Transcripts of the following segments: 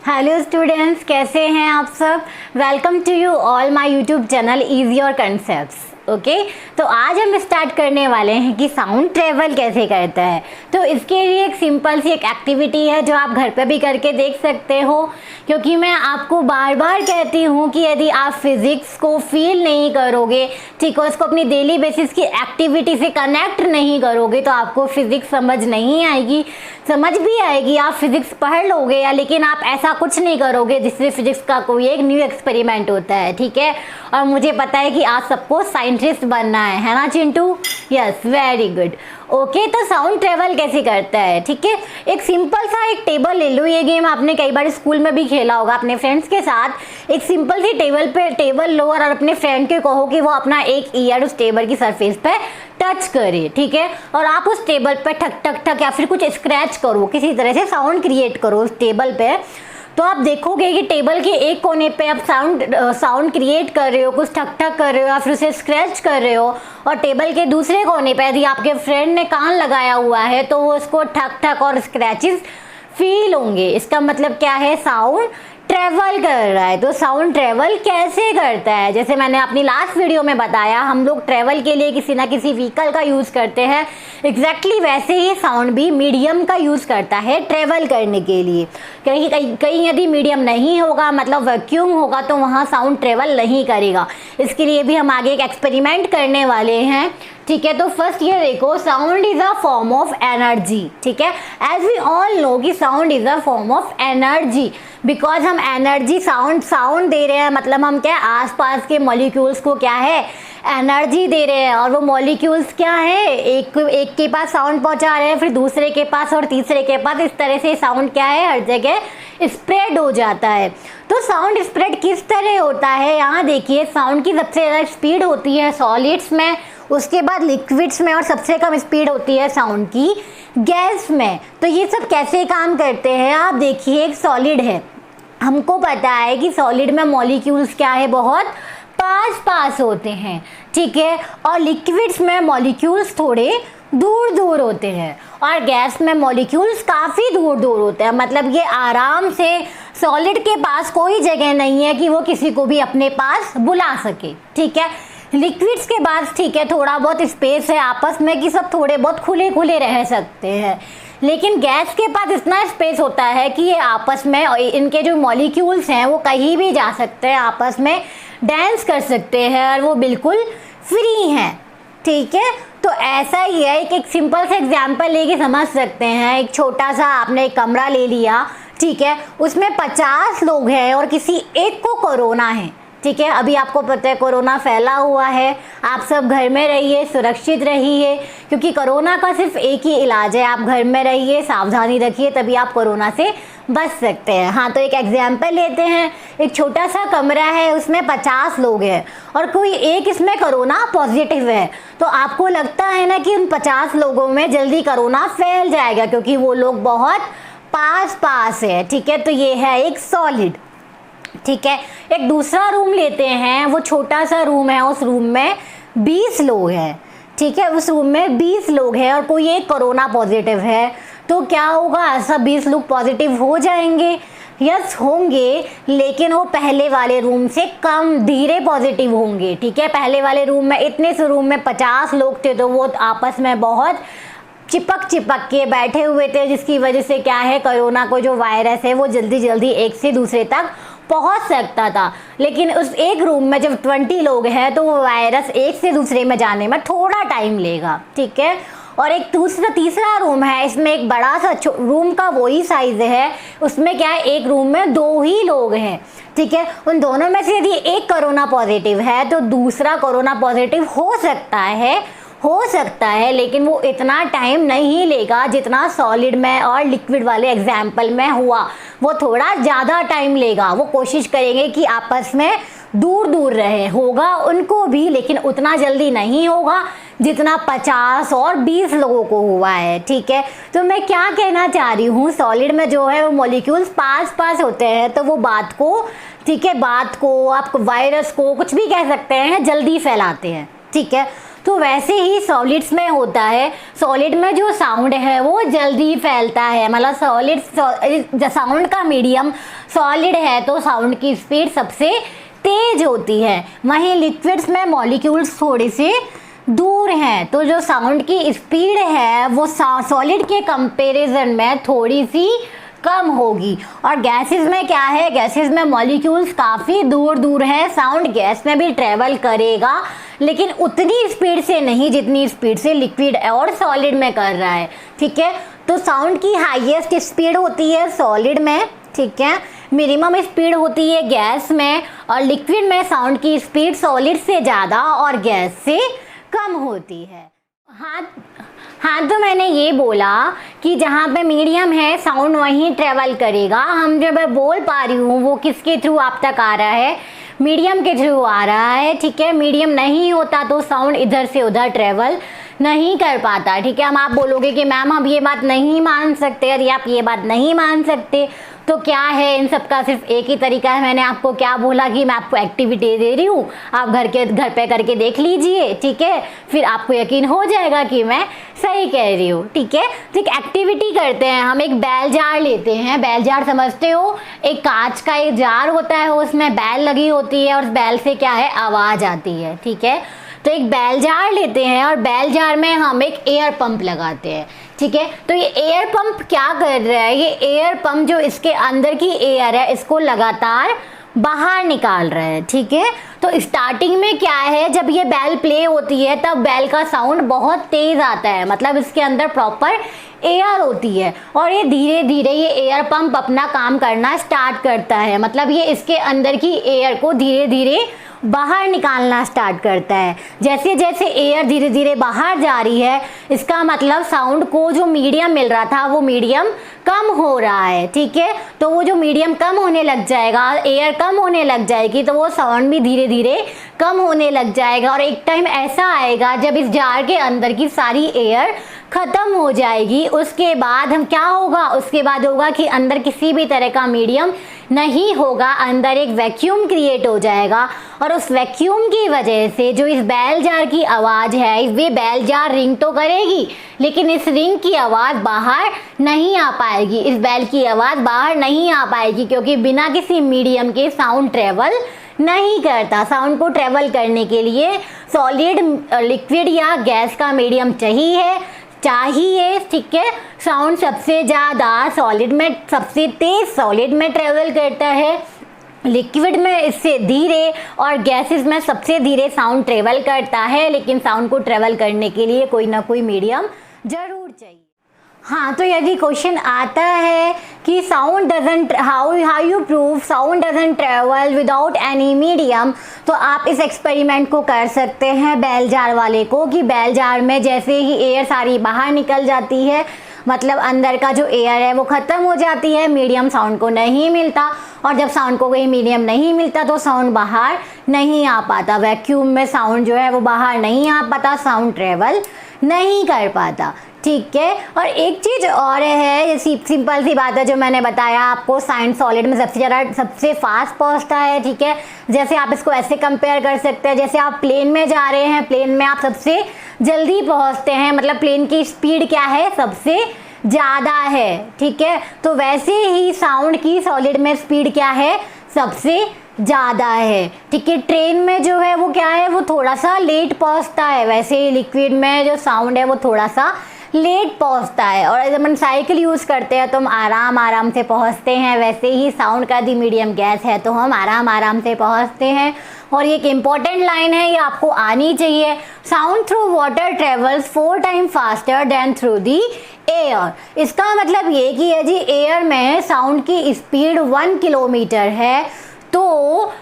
Hello students, कैसे हैं आप सब। Welcome to you all my YouTube channel easy और कॉन्सेप्ट्स। ओके, तो आज हम स्टार्ट करने वाले हैं कि साउंड ट्रेवल कैसे करता है। तो इसके लिए एक सिंपल सी एक एक्टिविटी है जो आप घर पे भी करके देख सकते हो, क्योंकि मैं आपको बार बार कहती हूँ कि यदि आप फिज़िक्स को फील नहीं करोगे, ठीक है, उसको अपनी डेली बेसिस की एक्टिविटी से कनेक्ट नहीं करोगे, तो आपको फिज़िक्स समझ नहीं आएगी। समझ भी आएगी, आप फिज़िक्स पढ़ लोगे या, लेकिन आप ऐसा कुछ नहीं करोगे जिससे फिज़िक्स का कोई एक न्यू एक्सपेरिमेंट होता है। ठीक है, और मुझे पता है कि आज सबको साइंटिस्ट बनना है ना Chintu. Yes, very good. Okay, तो साउंड ट्रेवल कैसे करता है। ठीक है, एक सिंपल सा एक टेबल ले लो। ये गेम आपने कई बार स्कूल में भी खेला होगा अपने फ्रेंड्स के साथ। एक सिंपल सी टेबल लो और अपने फ्रेंड के कहो कि वो अपना एक ईयर उस टेबल की सरफेस पे टच करे। ठीक है, और आप उस टेबल पे ठक ठक ठक या फिर कुछ स्क्रैच करो, किसी तरह से साउंड क्रिएट करो उस टेबल पे। तो आप देखोगे कि टेबल के एक कोने पे आप साउंड क्रिएट कर रहे हो, कुछ ठक ठक कर रहे हो या फिर उसे स्क्रैच कर रहे हो, और टेबल के दूसरे कोने पे यदि आपके फ्रेंड ने कान लगाया हुआ है तो वो उसको ठक ठक और स्क्रैचेस फील होंगे। इसका मतलब क्या है, साउंड ट्रेवल कर रहा है। तो साउंड ट्रेवल कैसे करता है, जैसे मैंने अपनी लास्ट वीडियो में बताया, हम लोग ट्रेवल के लिए किसी ना किसी व्हीकल का यूज़ करते हैं। एग्जैक्टली वैसे ही साउंड भी मीडियम का यूज़ करता है ट्रेवल करने के लिए। कहीं यदि मीडियम नहीं होगा, मतलब वैक्यूम होगा, तो वहाँ साउंड ट्रेवल नहीं करेगा। इसके लिए भी हम आगे एक एक्सपेरिमेंट करने वाले हैं। ठीक है, तो फर्स्ट ये देखो, sound is a form of energy. ठीक है, एज वी ऑल नो कि sound is a form of energy, because हम एनर्जी साउंड दे रहे हैं, मतलब हम क्या आसपास के मॉलिक्यूल्स को क्या है, एनर्जी दे रहे हैं। और वो मॉलिक्यूल्स क्या है, एक के पास साउंड पहुंचा रहे हैं, फिर दूसरे के पास और तीसरे के पास। इस तरह से साउंड क्या है, हर जगह स्प्रेड हो जाता है। तो साउंड स्प्रेड किस तरह होता है, यहाँ देखिए, साउंड की सबसे ज़्यादा स्पीड होती है सॉलिड्स में, उसके बाद लिक्विड्स में, और सबसे कम स्पीड होती है साउंड की गैस में। तो ये सब कैसे काम करते हैं, आप देखिए, एक सॉलिड है, हमको पता है कि सॉलिड में मॉलिक्यूल्स क्या है, बहुत पास होते हैं। ठीक है, और लिक्विड्स में मॉलिक्यूल्स थोड़े दूर दूर होते हैं, और गैस में मॉलिक्यूल्स काफ़ी दूर दूर होते हैं। मतलब ये आराम से सॉलिड के पास कोई जगह नहीं है कि वो किसी को भी अपने पास बुला सके। ठीक है, लिक्विड्स के पास ठीक है थोड़ा बहुत स्पेस है आपस में कि सब थोड़े बहुत खुले खुले रह सकते हैं, लेकिन गैस के पास इतना स्पेस होता है कि ये आपस में, इनके जो मॉलिक्यूल्स हैं वो कहीं भी जा सकते हैं, आपस में डांस कर सकते हैं, और वो बिल्कुल फ्री हैं। ठीक है, तो ऐसा ही है, एक सिंपल सा एग्जांपल लेके समझ सकते हैं। एक छोटा सा आपने एक कमरा ले लिया, ठीक है, उसमें 50 लोग हैं और किसी एक को कोरोना है। ठीक है, अभी आपको पता है कोरोना फैला हुआ है, आप सब घर में रहिए, सुरक्षित रहिए, क्योंकि कोरोना का सिर्फ एक ही इलाज है, आप घर में रहिए, सावधानी रखिए, तभी आप कोरोना से बच सकते हैं। हाँ, तो एक एग्जाम्पल लेते हैं, एक छोटा सा कमरा है, उसमें 50 लोग हैं और कोई एक इसमें कोरोना पॉजिटिव है। तो आपको लगता है ना कि उन 50 लोगों में जल्दी कोरोना फैल जाएगा, क्योंकि वो लोग बहुत पास है। ठीक है, तो ये है एक सॉलिड। ठीक है, एक दूसरा रूम लेते हैं, वो छोटा सा रूम है, उस रूम में 20 लोग हैं। ठीक है, उस रूम में 20 लोग हैं और कोई एक कोरोना पॉजिटिव है, तो क्या होगा, सब 20 लोग पॉजिटिव हो जाएंगे। यस, होंगे, लेकिन वो पहले वाले रूम से कम धीरे पॉजिटिव होंगे। ठीक है, पहले वाले रूम में, इतने से रूम में 50 लोग थे, तो वो आपस में बहुत चिपक के बैठे हुए थे, जिसकी वजह से क्या है, कोरोना को जो वायरस है वो जल्दी एक से दूसरे तक पहुंच सकता था। लेकिन उस एक रूम में जब 20 लोग हैं तो वो वायरस एक से दूसरे में जाने में थोड़ा टाइम लेगा। ठीक है, और एक तीसरा रूम है, इसमें एक बड़ा सा रूम का वही साइज है, उसमें क्या है, एक रूम में 2 ही लोग हैं। ठीक है, उन दोनों में से यदि एक कोरोना पॉजिटिव है तो दूसरा कोरोना पॉजिटिव हो सकता है, लेकिन वो इतना टाइम नहीं लेगा जितना सॉलिड में और लिक्विड वाले एग्जाम्पल में हुआ। वो थोड़ा ज़्यादा टाइम लेगा, वो कोशिश करेंगे कि आपस में दूर रहे, होगा उनको भी, लेकिन उतना जल्दी नहीं होगा जितना 50 और 20 लोगों को हुआ है। ठीक है, तो मैं क्या कहना चाह रही हूँ, सॉलिड में जो है वो मॉलिक्यूल्स पास होते हैं, तो वो बात को, ठीक है, बात को आप वायरस को कुछ भी कह सकते हैं, जल्दी फैलाते हैं। ठीक है, तो वैसे ही सॉलिड्स में होता है। सॉलिड में जो साउंड है वो जल्दी फैलता है, मतलब साउंड का मीडियम सॉलिड है तो साउंड की स्पीड सबसे तेज होती है। वहीं लिक्विड्स में मॉलिक्यूल्स थोड़े से दूर हैं तो जो साउंड की स्पीड है वो सॉलिड के कंपैरिजन में थोड़ी सी कम होगी। और गैसेस में क्या है, गैसेस में मॉलिक्यूल्स काफ़ी दूर दूर है, साउंड गैस में भी ट्रेवल करेगा लेकिन उतनी स्पीड से नहीं जितनी स्पीड से लिक्विड और सॉलिड में कर रहा है। ठीक है, तो साउंड की हाईएस्ट स्पीड होती है सॉलिड में, ठीक है, मिनिमम स्पीड होती है गैस में, और लिक्विड में साउंड की स्पीड सॉलिड से ज़्यादा और गैस से कम होती है। हाँ, तो मैंने ये बोला कि जहाँ पे मीडियम है साउंड वहीं ट्रेवल करेगा। हम जो मैं बोल पा रही हूँ वो किसके थ्रू आप तक आ रहा है, मीडियम के थ्रू आ रहा है। ठीक है, मीडियम नहीं होता तो साउंड इधर से उधर ट्रेवल नहीं कर पाता। ठीक है, हम आप बोलोगे कि मैम हम ये बात नहीं मान सकते, यदि आप ये बात नहीं मान सकते तो क्या है, इन सब का सिर्फ एक ही तरीका है। मैंने आपको क्या बोला कि मैं आपको एक्टिविटी दे रही हूँ, आप घर पे करके देख लीजिए। ठीक है, फिर आपको यकीन हो जाएगा कि मैं सही कह रही हूँ। ठीक है, तो एक एक्टिविटी करते हैं। हम एक बैल जार लेते हैं। बैल जार समझते हो, एक कांच का एक जार होता है, उसमें बैल लगी होती है और उस बैल से क्या है, आवाज़ आती है। ठीक है, तो एक बैल जार लेते हैं और बैल जार में हम एक एयर पंप लगाते हैं। ठीक है, तो ये एयर पंप क्या कर रहा है, ये एयर पंप जो इसके अंदर की एयर है इसको लगातार बाहर निकाल रहा है। ठीक है, तो स्टार्टिंग में क्या है, जब ये बैल प्ले होती है तब बैल का साउंड बहुत तेज आता है, मतलब इसके अंदर प्रॉपर एयर होती है और ये धीरे धीरे ये एयर पंप अपना काम करना स्टार्ट करता है, मतलब ये इसके अंदर की एयर को धीरे धीरे बाहर निकालना स्टार्ट करता है। जैसे जैसे एयर धीरे धीरे बाहर जा रही है इसका मतलब साउंड को जो मीडियम मिल रहा था वो मीडियम कम हो रहा है। ठीक है, तो वो जो मीडियम कम होने लग जाएगा, एयर कम होने लग जाएगी तो वो साउंड भी धीरे धीरे कम होने लग जाएगा और एक टाइम ऐसा आएगा जब इस जार के अंदर की सारी एयर ख़त्म हो जाएगी। उसके बाद हम क्या होगा, उसके बाद होगा कि अंदर किसी भी तरह का मीडियम नहीं होगा, अंदर एक वैक्यूम क्रिएट हो जाएगा और उस वैक्यूम की वजह से जो इस बैल जार की आवाज़ है, वे बैल जार रिंग तो करेगी लेकिन इस रिंग की आवाज़ बाहर नहीं आ पाएगी, इस बैल की आवाज़ बाहर नहीं आ पाएगी क्योंकि बिना किसी मीडियम के साउंड ट्रेवल नहीं करता। साउंड को ट्रेवल करने के लिए सॉलिड, लिक्विड या गैस का मीडियम चाहिए। ठीक है, साउंड सबसे ज़्यादा सॉलिड में, सबसे तेज सॉलिड में ट्रेवल करता है, लिक्विड में इससे धीरे और गैसेस में सबसे धीरे साउंड ट्रेवल करता है, लेकिन साउंड को ट्रेवल करने के लिए कोई ना कोई मीडियम जरूर चाहिए। हाँ, तो यदि क्वेश्चन आता है कि sound doesn't, how you prove sound doesn't travel without any medium, तो आप इस एक्सपेरिमेंट को कर सकते हैं बैल जार वाले को, कि बैल जार में जैसे ही एयर सारी बाहर निकल जाती है, मतलब अंदर का जो एयर है वो ख़त्म हो जाती है, मीडियम साउंड को नहीं मिलता, और जब साउंड को कोई मीडियम नहीं मिलता तो साउंड बाहर नहीं आ पाता, वैक्यूम में साउंड जो है वो बाहर नहीं आ पाता, साउंड ट्रेवल नहीं कर पाता। ठीक है, और एक चीज़ और है, सिंपल सी बात है जो मैंने बताया आपको, साउंड सॉलिड में सबसे फास्ट पहुंचता है। ठीक है, जैसे आप इसको ऐसे कंपेयर कर सकते हैं, जैसे आप प्लेन में जा रहे हैं, प्लेन में आप सबसे जल्दी पहुंचते हैं, मतलब प्लेन की स्पीड क्या है, सबसे ज़्यादा है। ठीक है, तो वैसे ही साउंड की सॉलिड में स्पीड क्या है, सबसे ज़्यादा है। ठीक है, ट्रेन में जो है वो क्या है, वो थोड़ा सा लेट पहुंचता है, वैसे ही लिक्विड में जो साउंड है वो थोड़ा सा लेट पहुंचता है, और जब हम साइकिल यूज़ करते हैं तो हम आराम से पहुंचते हैं, वैसे ही साउंड का दी मीडियम गैस है तो हम आराम से पहुंचते हैं। और ये एक इम्पॉर्टेंट लाइन है, ये आपको आनी चाहिए, sound through water travels 4 time faster than through the air. इसका मतलब ये कि यदि एयर में साउंड की स्पीड 1 किलोमीटर है तो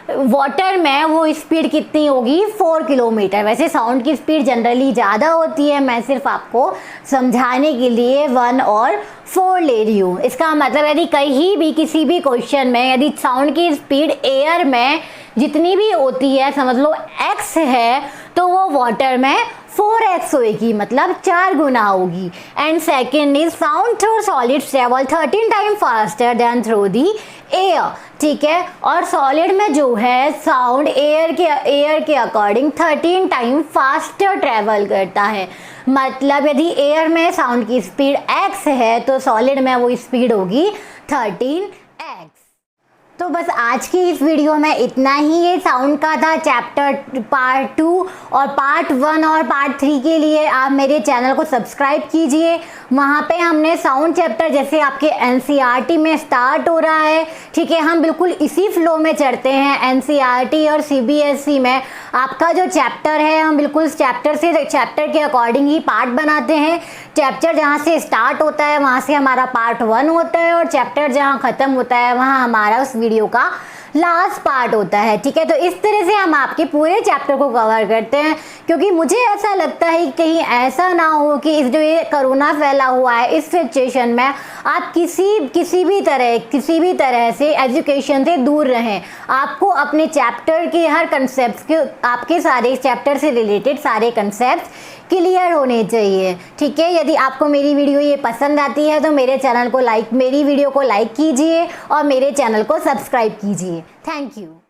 वाटर में वो स्पीड कितनी होगी, 4 किलोमीटर। वैसे साउंड की स्पीड जनरली ज़्यादा होती है, मैं सिर्फ आपको समझाने के लिए 1 और 4 ले रही हूँ। इसका मतलब यदि कहीं भी किसी भी क्वेश्चन में यदि साउंड की स्पीड एयर में जितनी भी होती है, समझ लो x है तो वो वाटर में 4x होगी, मतलब 4 गुना होगी। And second is sound through solid travel 13 time faster than through the air, ठीक है। और सॉलिड में जो है साउंड एयर के अकॉर्डिंग 13 टाइम फास्टर ट्रेवल करता है। मतलब यदि एयर में साउंड की स्पीड x है तो सॉलिड में वो स्पीड होगी 13x। तो बस आज की इस वीडियो में इतना ही। ये साउंड का था चैप्टर पार्ट 2, और पार्ट 1 और पार्ट 3 के लिए आप मेरे चैनल को सब्सक्राइब कीजिए। वहाँ पे हमने साउंड चैप्टर जैसे आपके एनसीईआरटी में स्टार्ट हो रहा है, ठीक है, हम बिल्कुल इसी फ्लो में चढ़ते हैं। एनसीईआरटी और सीबीएसई में आपका जो चैप्टर है, हम बिल्कुल चैप्टर के अकॉर्डिंग ही पार्ट बनाते हैं। चैप्टर जहाँ से स्टार्ट होता है वहाँ से हमारा पार्ट 1 होता है, और चैप्टर जहाँ ख़त्म होता है वहाँ हमारा उस वीडियो का लास्ट पार्ट होता है, ठीक है। तो इस तरह से हम आपके पूरे चैप्टर को कवर करते हैं, क्योंकि मुझे ऐसा लगता है कि कहीं ऐसा ना हो कि इस जो ये कोरोना फैला हुआ है इस सिचुएशन में आप किसी भी तरह से एजुकेशन से दूर रहें। आपको अपने चैप्टर के हर कंसेप्ट के, आपके सारे चैप्टर से रिलेटेड सारे कंसेप्ट क्लियर होने चाहिए, ठीक है। यदि आपको मेरी वीडियो ये पसंद आती है तो मेरी वीडियो को लाइक कीजिए और मेरे चैनल को सब्सक्राइब कीजिए। Thank you.